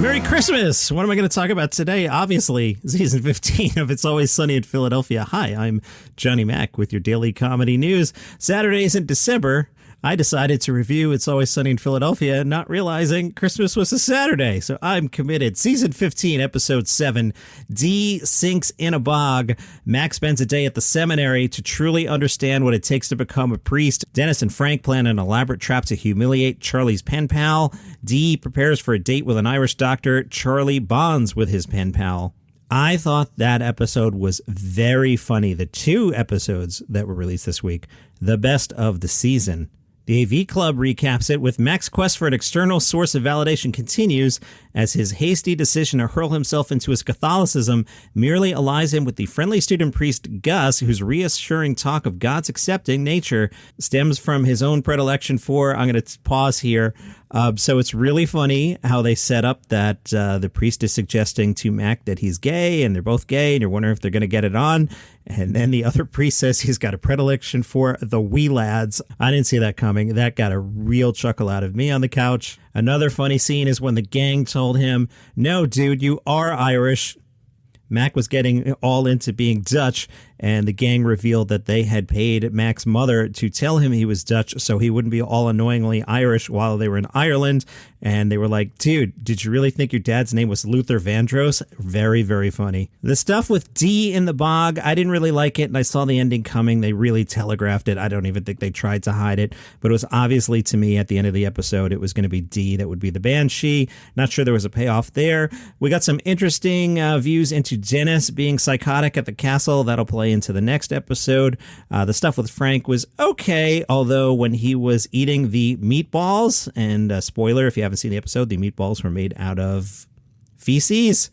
Merry Christmas! What am I going to talk about today? Obviously, season 15 of It's Always Sunny in Philadelphia. Hi, I'm Johnny Mac with your daily comedy news. Saturdays in December, I decided to review It's Always Sunny in Philadelphia, not realizing Christmas was a Saturday. So I'm committed. Season 15, episode 7, Dee sinks in a bog. Mac spends a day at the seminary to truly understand what it takes to become a priest. Dennis and Frank plan an elaborate trap to humiliate Charlie's pen pal. Dee prepares for a date with an Irish doctor. Charlie bonds with his pen pal. I thought that episode was very funny. The two episodes that were released this week, the best of the season. The AV Club recaps it with Mac's quest for an external source of validation continues as his hasty decision to hurl himself into his Catholicism merely allies him with the friendly student priest Gus, whose reassuring talk of God's accepting nature stems from his own predilection for, I'm going to pause here. So it's really funny how they set up that the priest is suggesting to Mac that he's gay and they're both gay and you're wondering if they're going to get it on. And then the other priest says he's got a predilection for the wee lads. I didn't see that coming. That got a real chuckle out of me on the couch. Another funny scene is when the gang told him, "No, dude, you are Irish." Mac was getting all into being Dutch, and the gang revealed that they had paid Mac's mother to tell him he was Dutch so he wouldn't be all annoyingly Irish while they were in Ireland. And they were like, "Dude, did you really think your dad's name was Luther Vandross?" Very, very funny. The stuff with Dee in the bog, I didn't really like it, and I saw the ending coming. They really telegraphed it. I don't even think they tried to hide it, but it was obviously, to me, at the end of the episode, it was going to be Dee that would be the banshee. Not sure there was a payoff there. We got some interesting views into Dennis being psychotic at the castle. That'll play into the next episode. The stuff with Frank was okay, although when he was eating the meatballs, and spoiler if you haven't seen the episode, the meatballs were made out of feces.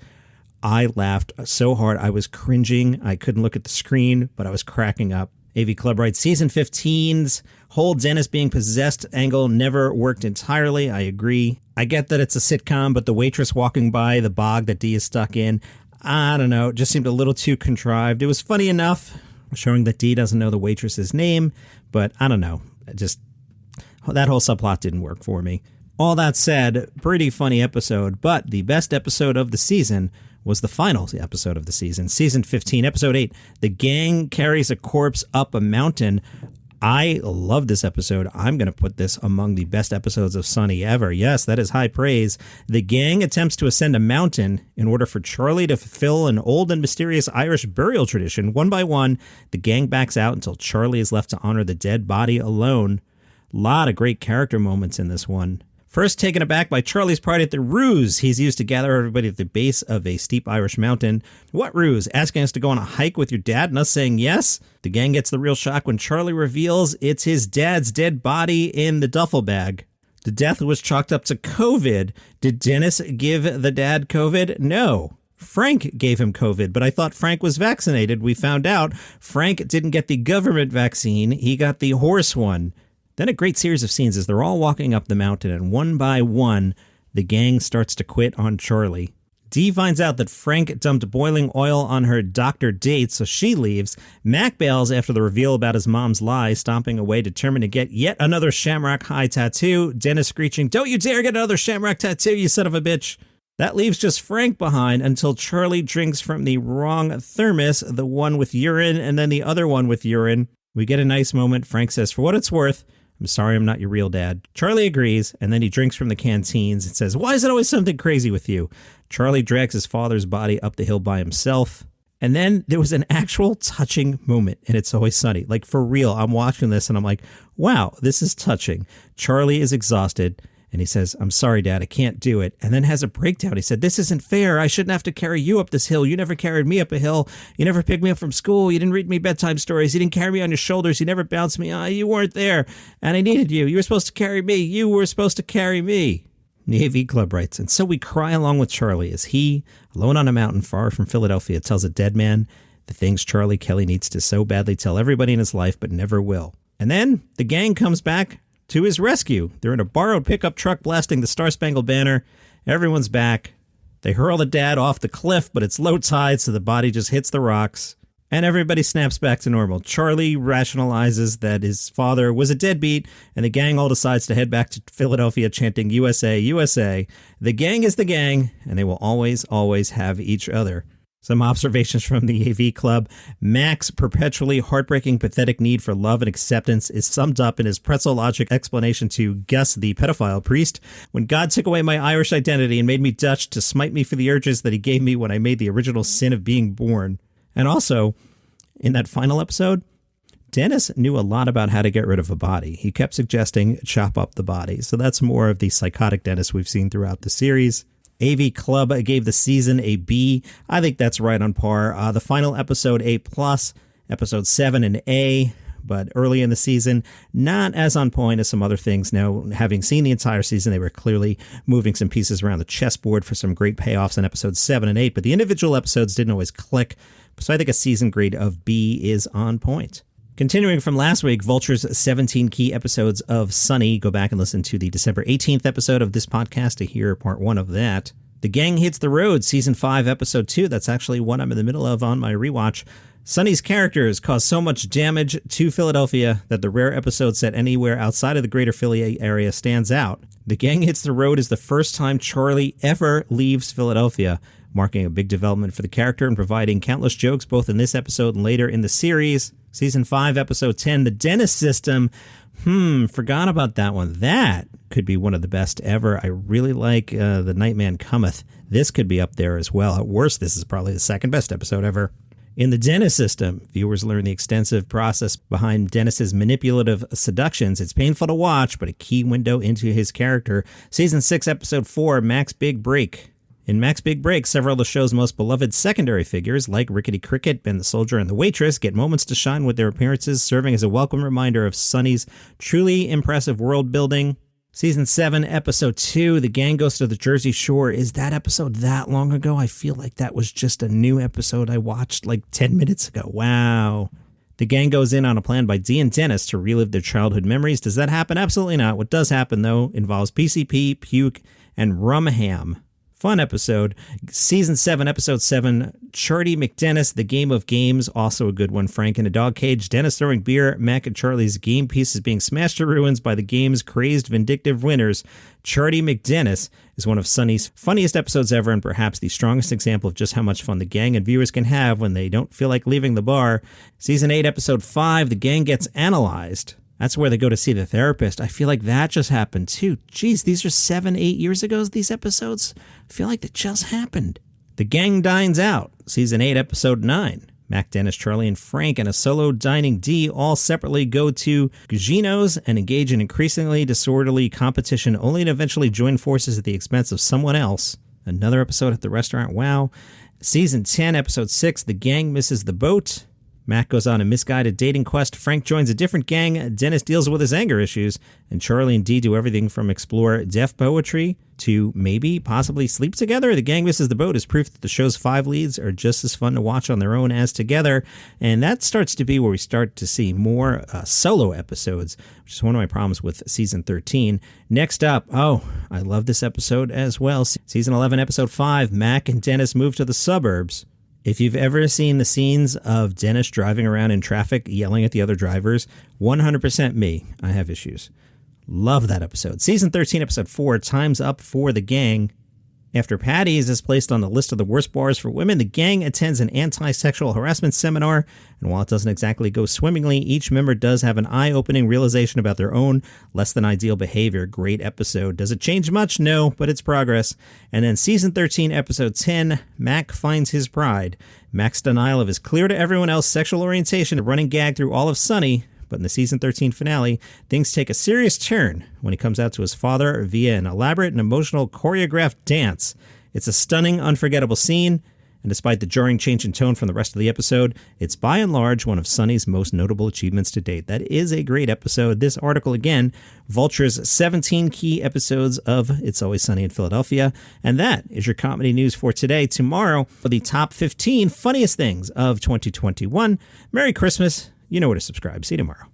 I laughed so hard. I was cringing. I couldn't look at the screen, but I was cracking up. AV Club writes, season 15's whole Dennis being possessed angle never worked entirely. I agree. I get that it's a sitcom, but the waitress walking by the bog that Dee is stuck in, I don't know, it just seemed a little too contrived. It was funny enough, showing that Dee doesn't know the waitress's name, but I don't know. That whole subplot didn't work for me. All that said, pretty funny episode, but the best episode of the season was the final episode of the season. Season 15, episode 8, the gang carries a corpse up a mountain. I love this episode. I'm going to put this among the best episodes of Sunny ever. Yes, that is high praise. The gang attempts to ascend a mountain in order for Charlie to fulfill an old and mysterious Irish burial tradition. One by one, the gang backs out until Charlie is left to honor the dead body alone. A lot of great character moments in this one. First taken aback by Charlie's party at the ruse he's used to gather everybody at the base of a steep Irish mountain. What ruse? Asking us to go on a hike with your dad and us saying yes? The gang gets the real shock when Charlie reveals it's his dad's dead body in the duffel bag. The death was chalked up to COVID. Did Dennis give the dad COVID? No. Frank gave him COVID, but I thought Frank was vaccinated. We found out Frank didn't get the government vaccine. He got the horse one. Then a great series of scenes as they're all walking up the mountain, and one by one, the gang starts to quit on Charlie. Dee finds out that Frank dumped boiling oil on her doctor date, so she leaves. Mac bails after the reveal about his mom's lie, stomping away, determined to get yet another Shamrock High tattoo. Dennis screeching, "Don't you dare get another Shamrock tattoo, you son of a bitch." That leaves just Frank behind until Charlie drinks from the wrong thermos, the one with urine and then the other one with urine. We get a nice moment. Frank says, "For what it's worth, I'm sorry I'm not your real dad." Charlie agrees, and then he drinks from the canteens and says, "Why is it always something crazy with you?" Charlie drags his father's body up the hill by himself. And then there was an actual touching moment, and It's Always Sunny. Like, for real, I'm watching this, and I'm like, wow, this is touching. Charlie is exhausted, and he says, "I'm sorry, Dad, I can't do it." And then has a breakdown. He said, "This isn't fair. I shouldn't have to carry you up this hill. You never carried me up a hill. You never picked me up from school. You didn't read me bedtime stories. You didn't carry me on your shoulders. You never bounced me. You weren't there. And I needed you. You were supposed to carry me. You were supposed to carry me." The AV Club writes, and so we cry along with Charlie as he, alone on a mountain far from Philadelphia, tells a dead man the things Charlie Kelly needs to so badly tell everybody in his life but never will. And then the gang comes back to his rescue. They're in a borrowed pickup truck blasting the Star-Spangled Banner. Everyone's back. They hurl the dad off the cliff, but it's low tide, so the body just hits the rocks. And everybody snaps back to normal. Charlie rationalizes that his father was a deadbeat, and the gang all decides to head back to Philadelphia chanting USA, USA. The gang is the gang, and they will always, always have each other. Some observations from the AV Club. Mac's perpetually heartbreaking, pathetic need for love and acceptance is summed up in his pretzel logic explanation to Gus, the pedophile priest. When God took away my Irish identity and made me Dutch to smite me for the urges that he gave me when I made the original sin of being born. And also, in that final episode, Dennis knew a lot about how to get rid of a body. He kept suggesting chop up the body. So that's more of the psychotic Dennis we've seen throughout the series. AV Club gave the season a B. I think that's right on par. The final episode, A+, episode 7 an A, but early in the season, not as on point as some other things. Now, having seen the entire season, they were clearly moving some pieces around the chessboard for some great payoffs in episodes 7 and 8, but the individual episodes didn't always click. So I think a season grade of B is on point. Continuing from last week, Vulture's 17 key episodes of Sunny. Go back and listen to the December 18th episode of this podcast to hear part 1 of that. The Gang Hits the Road, season 5, episode 2. That's actually what I'm in the middle of on my rewatch. Sunny's characters cause so much damage to Philadelphia that the rare episode set anywhere outside of the greater Philly area stands out. The Gang Hits the Road is the first time Charlie ever leaves Philadelphia, marking a big development for the character and providing countless jokes both in this episode and later in the series. Season 5, episode 10, The Dennis System. Forgot about that one. That could be one of the best ever. I really like The Nightman Cometh. This could be up there as well. At worst, this is probably the second best episode ever. In The Dennis System, viewers learn the extensive process behind Dennis's manipulative seductions. It's painful to watch, but a key window into his character. Season 6, episode 4, Mac's Big Break. In Mac's Big Break, several of the show's most beloved secondary figures, like Rickety Cricket, Ben the Soldier, and the Waitress, get moments to shine with their appearances, serving as a welcome reminder of Sunny's truly impressive world building. Season 7, episode 2, The Gang Goes to the Jersey Shore. Is that episode that long ago? I feel like that was just a new episode I watched like 10 minutes ago. Wow. The gang goes in on a plan by Dee and Dennis to relive their childhood memories. Does that happen? Absolutely not. What does happen, though, involves PCP, puke, and rum ham. Fun episode. Season 7, episode 7, Charlie McDennis, The Game of Games, also a good one. Frank in a dog cage, Dennis throwing beer, Mac and Charlie's game pieces being smashed to ruins by the game's crazed, vindictive winners. Charlie McDennis is one of Sunny's funniest episodes ever and perhaps the strongest example of just how much fun the gang and viewers can have when they don't feel like leaving the bar. Season 8, episode 5, The Gang Gets Analyzed. That's where they go to see the therapist. I feel like that just happened too. Geez, these are 7, 8 years ago, these episodes. I feel like that just happened. The Gang Dines Out, season 8, episode 9. Mac, Dennis, Charlie, and Frank and a solo dining D all separately go to Gugino's and engage in increasingly disorderly competition, only to eventually join forces at the expense of someone else. Another episode at the restaurant. Wow. Season 10, episode 6, The Gang Misses the Boat. Mac goes on a misguided dating quest. Frank joins a different gang. Dennis deals with his anger issues. And Charlie and Dee do everything from explore deaf poetry to maybe, possibly sleep together. The Gang Misses the Boat is proof that the show's 5 leads are just as fun to watch on their own as together. And that starts to be where we start to see more solo episodes, which is one of my problems with season 13. Next up, I love this episode as well. Season 11, episode 5, Mac and Dennis move to the suburbs. If you've ever seen the scenes of Dennis driving around in traffic, yelling at the other drivers, 100% me. I have issues. Love that episode. Season 13, episode 4, Time's Up for the Gang. After Patty's is placed on the list of the worst bars for women, the gang attends an anti-sexual harassment seminar, and while it doesn't exactly go swimmingly, each member does have an eye-opening realization about their own less-than-ideal behavior. Great episode. Does it change much? No, but it's progress. And then Season 13, Episode 10, Mac Finds His Pride. Mac's denial of his clear-to-everyone-else sexual orientation, a running gag through all of Sunny. But in the season 13 finale, things take a serious turn when he comes out to his father via an elaborate and emotional choreographed dance. It's a stunning, unforgettable scene, and despite the jarring change in tone from the rest of the episode, it's by and large one of Sunny's most notable achievements to date. That is a great episode. This article, again, Vulture's 17 key episodes of It's Always Sunny in Philadelphia. And that is your comedy news for today. Tomorrow, for the top 15 funniest things of 2021. Merry Christmas. You know where to subscribe. See you tomorrow.